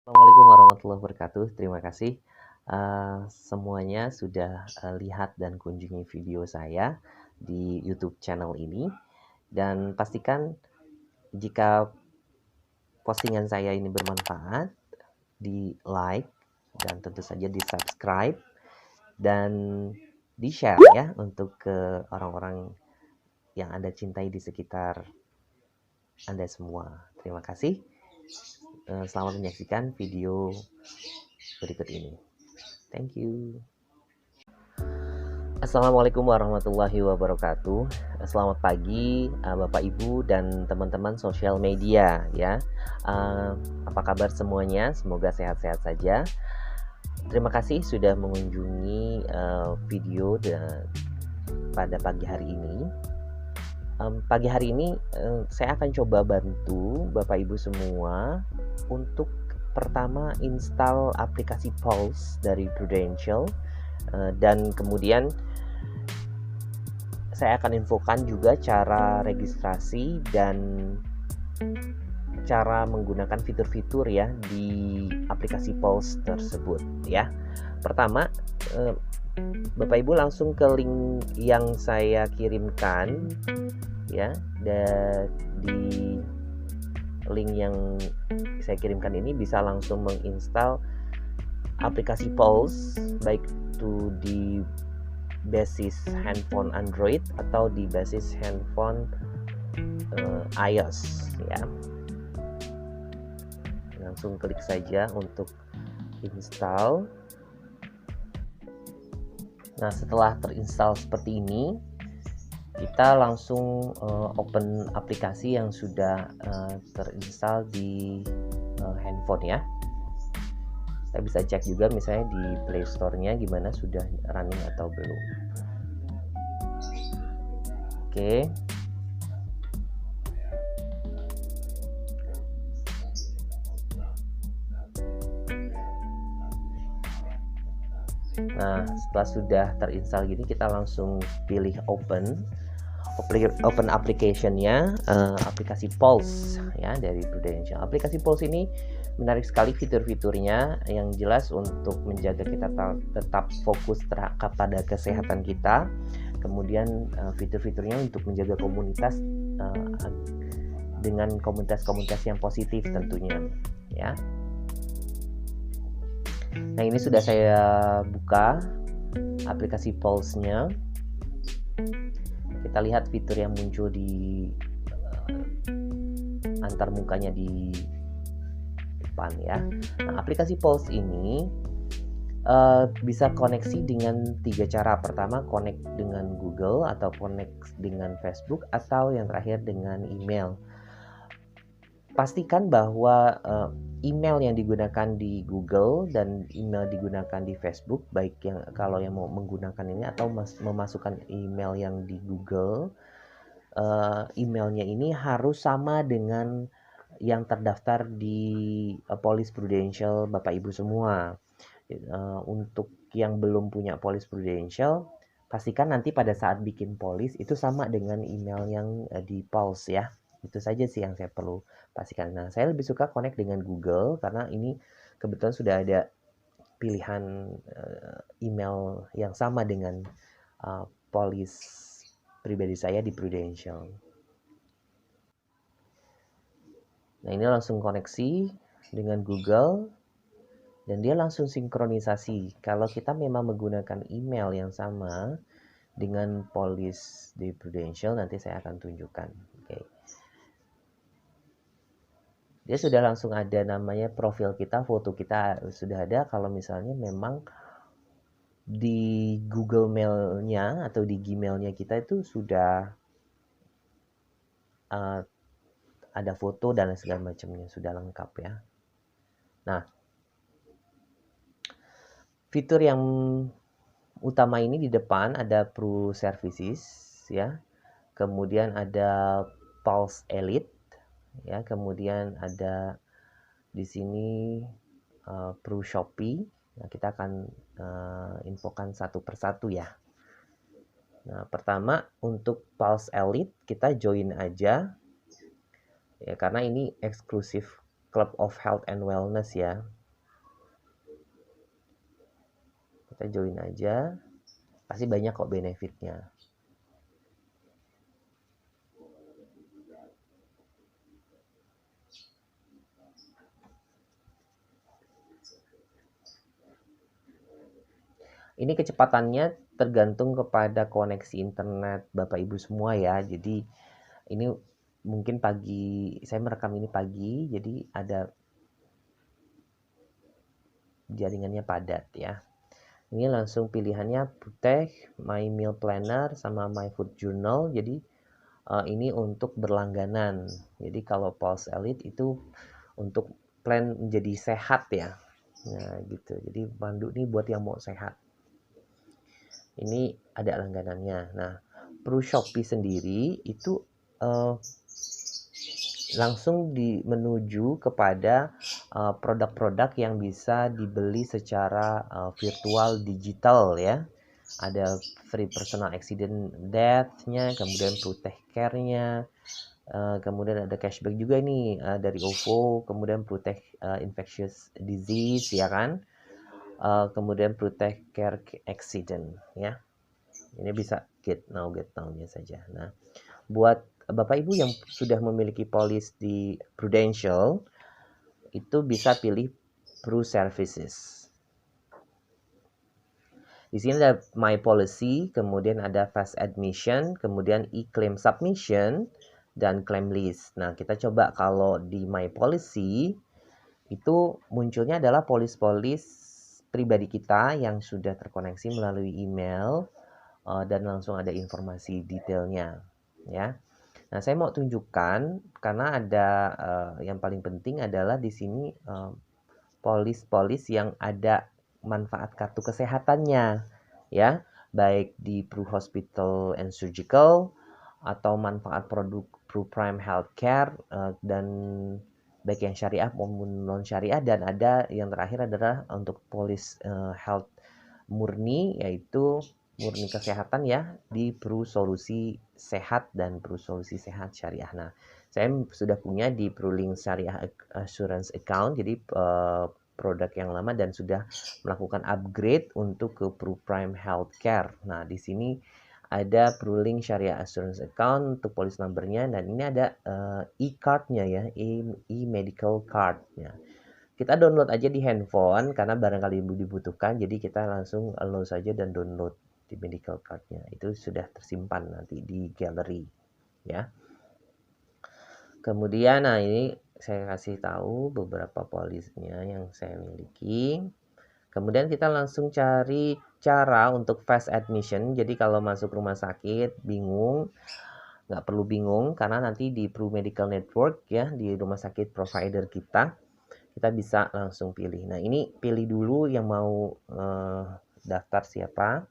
Assalamualaikum warahmatullahi wabarakatuh. Terima kasih semuanya sudah lihat dan kunjungi video saya di YouTube channel ini. Dan pastikan jika postingan saya ini bermanfaat, di like dan tentu saja di subscribe dan di share ya untuk ke orang-orang yang Anda cintai di sekitar Anda semua. Terima kasih. Selamat menyaksikan video berikut ini. Thank you. Assalamualaikum warahmatullahi wabarakatuh. Selamat pagi Bapak Ibu dan teman-teman sosial media ya. Apa kabar semuanya? Semoga sehat-sehat saja. Terima kasih sudah mengunjungi video pada pagi hari ini. Pagi hari ini saya akan coba bantu Bapak Ibu semua untuk pertama install aplikasi Pulse dari Prudential, dan kemudian saya akan infokan juga cara registrasi dan cara menggunakan fitur-fitur ya di aplikasi Pulse tersebut ya. Pertama, Bapak Ibu langsung ke link yang saya kirimkan ya. Di link yang saya kirimkan ini bisa langsung menginstal aplikasi Pulse baik itu di basis handphone Android atau di basis handphone iOS ya. Langsung klik saja untuk install. Nah, setelah terinstall seperti ini, kita langsung open aplikasi yang sudah terinstall di handphone ya. Kita bisa cek juga misalnya di Play Store-nya gimana, sudah running atau belum. Oke. Nah, setelah sudah terinstall gini, kita langsung pilih open application-nya, aplikasi Pulse ya dari Prudential. Aplikasi Pulse ini menarik sekali fitur-fiturnya, yang jelas untuk menjaga kita tetap fokus pada kesehatan kita. Kemudian fitur-fiturnya untuk menjaga komunitas dengan komunitas-komunitas yang positif tentunya ya. Nah, ini sudah saya buka aplikasi Pulse-nya. Kita lihat fitur yang muncul di antar mukanya di depan ya. Nah, aplikasi Pulse ini bisa koneksi dengan 3 cara. Pertama, connect dengan Google atau connect dengan Facebook, atau yang terakhir dengan email. Pastikan bahwa email yang digunakan di Google dan email digunakan di Facebook, baik yang kalau yang mau menggunakan ini atau memasukkan email yang di Google, emailnya ini harus sama dengan yang terdaftar di polis Prudential Bapak Ibu semua. Untuk yang belum punya polis Prudential, pastikan nanti pada saat bikin polis itu sama dengan email yang di Pulse ya. Itu saja sih yang saya perlu pastikan. Nah, saya lebih suka connect dengan Google karena ini kebetulan sudah ada pilihan email yang sama dengan polis pribadi saya di Prudential. Nah, ini langsung koneksi dengan Google dan dia langsung sinkronisasi. Kalau kita memang menggunakan email yang sama dengan polis di Prudential, nanti saya akan tunjukkan. Oke. Dia sudah langsung ada namanya, profil kita, foto kita sudah ada. Kalau misalnya memang di Google Mail-nya atau di Gmail-nya kita itu sudah ada foto dan segala macamnya, sudah lengkap ya. Nah, fitur yang utama ini di depan ada Pro Services ya. Kemudian ada Pulse Elite ya, kemudian ada di sini Pro Shopee. Nah, kita akan infokan satu persatu ya. Nah, pertama untuk Pulse Elite kita join aja ya, karena ini eksklusif Club of Health and Wellness ya. kita join aja, pasti banyak kok benefitnya. Ini kecepatannya tergantung kepada koneksi internet Bapak Ibu semua ya. Jadi ini mungkin pagi, saya merekam ini pagi, jadi ada jaringannya padat ya. Ini langsung pilihannya Puteh, My Meal Planner, sama My Food Journal. Jadi ini untuk berlangganan. Jadi kalau Pulse Elite itu untuk plan menjadi sehat ya. Nah gitu. Jadi pandu ini buat yang mau sehat. Ini ada langganannya. Nah, Pro Shopee sendiri itu langsung menuju kepada produk-produk yang bisa dibeli secara virtual digital ya. Ada free personal accident death-nya, kemudian Protect Care-nya, kemudian ada cashback juga nih dari OVO, kemudian Protect infectious disease ya kan, kemudian Protect Care accident ya. Ini bisa get now-nya saja. Nah, buat Bapak Ibu yang sudah memiliki polis di Prudential, itu bisa pilih Pro Services. Di sini ada My Policy, kemudian ada Fast Admission, kemudian E-Claim Submission, dan Claim List. Nah, kita coba kalau di My Policy, itu munculnya adalah polis-polis pribadi kita yang sudah terkoneksi melalui email, dan langsung ada informasi detailnya ya. Nah, saya mau tunjukkan karena ada yang paling penting adalah di sini polis-polis yang ada manfaat kartu kesehatannya ya, baik di Pro Hospital and Surgical atau manfaat produk Pro Prime Healthcare dan baik yang syariah maupun non syariah, dan ada yang terakhir adalah untuk polis health murni, yaitu murni kesehatan ya di Pro Solusi Sehat dan Pro Solusi Sehat Syariah. Nah, saya sudah punya di ProLink Syariah Assurance Account, jadi produk yang lama dan sudah melakukan upgrade untuk ke Pro Prime Healthcare. Nah, di sini ada ProLink Syariah Assurance Account untuk polis numbernya, dan ini ada e-cardnya ya, e-medical cardnya. Kita download aja di handphone karena barangkali dibutuhkan, jadi kita langsung allow saja dan download di medical cardnya. Itu sudah tersimpan nanti di gallery ya. Kemudian nah ini saya kasih tahu beberapa polisnya yang saya miliki. Kemudian kita langsung cari cara untuk fast admission. Jadi kalau masuk rumah sakit bingung, nggak perlu bingung karena nanti di Pro Medical Network ya, di rumah sakit provider kita bisa langsung pilih. Nah, ini pilih dulu yang mau daftar siapa.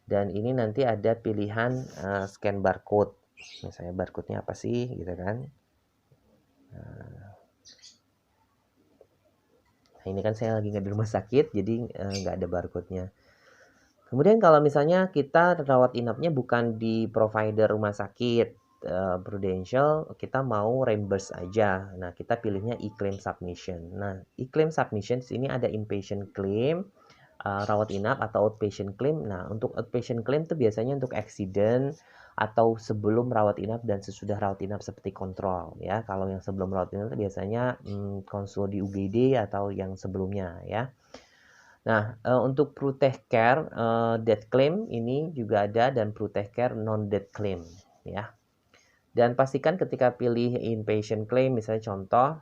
Dan ini nanti ada pilihan scan barcode. Misalnya barcode-nya apa sih gitu kan. Nah, ini kan saya lagi nggak di rumah sakit, jadi nggak ada barcode-nya. Kemudian kalau misalnya kita rawat inapnya bukan di provider rumah sakit Prudential, kita mau reimburse aja. Nah, kita pilihnya e-claim submission. Nah, e-claim submission ini ada inpatient claim, rawat inap atau outpatient claim. Nah, untuk outpatient claim itu biasanya untuk accident atau sebelum rawat inap dan sesudah rawat inap seperti kontrol ya. Kalau yang sebelum rawat inap itu biasanya konsul di UGD atau yang sebelumnya ya. Nah, untuk Protect Care death claim ini juga ada, dan Protect Care non death claim ya. Dan pastikan ketika pilih inpatient claim, misalnya contoh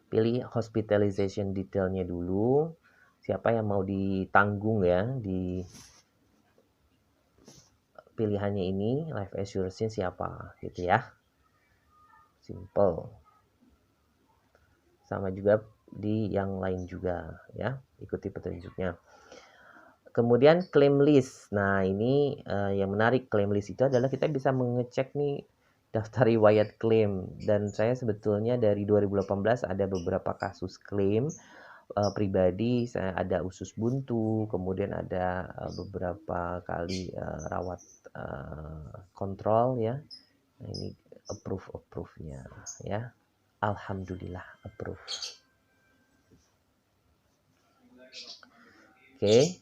pilih hospitalization detailnya dulu, siapa yang mau ditanggung ya di pilihannya ini, life assurance-nya siapa gitu ya. Simple. Sama juga di yang lain juga ya, ikuti petunjuknya. Kemudian claim list. Nah, ini yang menarik, claim list itu adalah kita bisa mengecek nih daftar riwayat klaim, dan saya sebetulnya dari 2018 ada beberapa kasus klaim pribadi. Saya ada usus buntu, kemudian ada beberapa kali rawat kontrol ya. Nah, ini approve-nya ya. Alhamdulillah approve. Oke.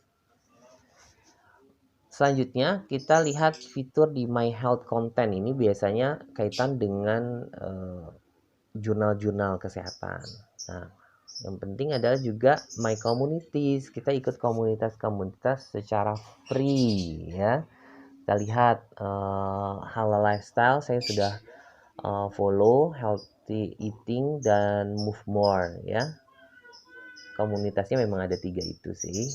Selanjutnya kita lihat fitur di My Health Content. Ini biasanya kaitan dengan jurnal-jurnal kesehatan. Nah, yang penting adalah juga My Communities. Kita ikut komunitas-komunitas secara free ya. Kita lihat Halal Lifestyle, saya sudah follow Healthy Eating dan Move More ya. Komunitasnya memang ada 3 itu sih.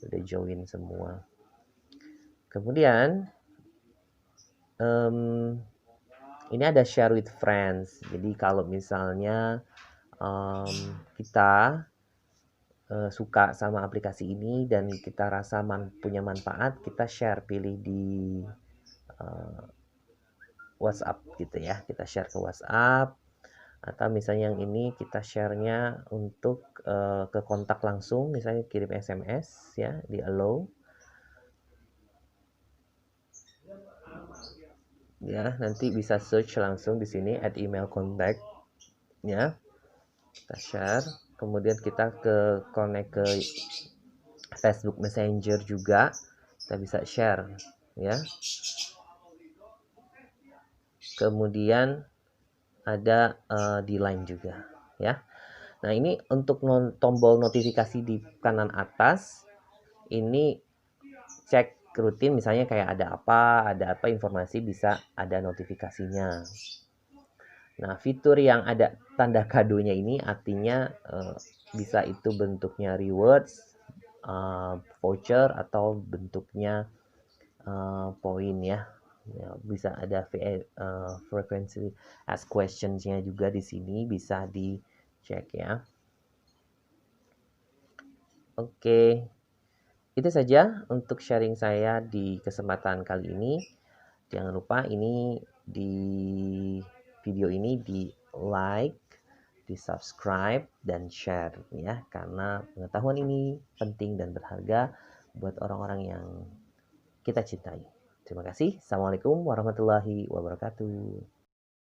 Udah join semua. Kemudian ini ada share with friends. Jadi kalau misalnya kita suka sama aplikasi ini dan kita rasa punya manfaat, kita share, pilih di WhatsApp gitu ya. Kita share ke WhatsApp, atau misalnya yang ini kita share-nya untuk ke kontak langsung, misalnya kirim SMS ya, di allow. Ya, nanti bisa search langsung di sini add email contact ya. Kita share, kemudian kita connect ke Facebook Messenger juga, kita bisa share ya. Kemudian ada di Line juga ya. Nah, ini untuk tombol notifikasi di kanan atas ini cek rutin, misalnya kayak ada apa informasi, bisa ada notifikasinya. Nah, fitur yang ada tanda kadonya ini artinya bisa itu bentuknya rewards, voucher, atau bentuknya poin ya. Bisa ada frequency ask questions-nya juga di sini, bisa dicek ya. Oke. Itu saja untuk sharing saya di kesempatan kali ini. Jangan lupa ini di video ini di like, di subscribe, dan share ya, karena pengetahuan ini penting dan berharga buat orang-orang yang kita cintai. Terima kasih. Assalamualaikum warahmatullahi wabarakatuh.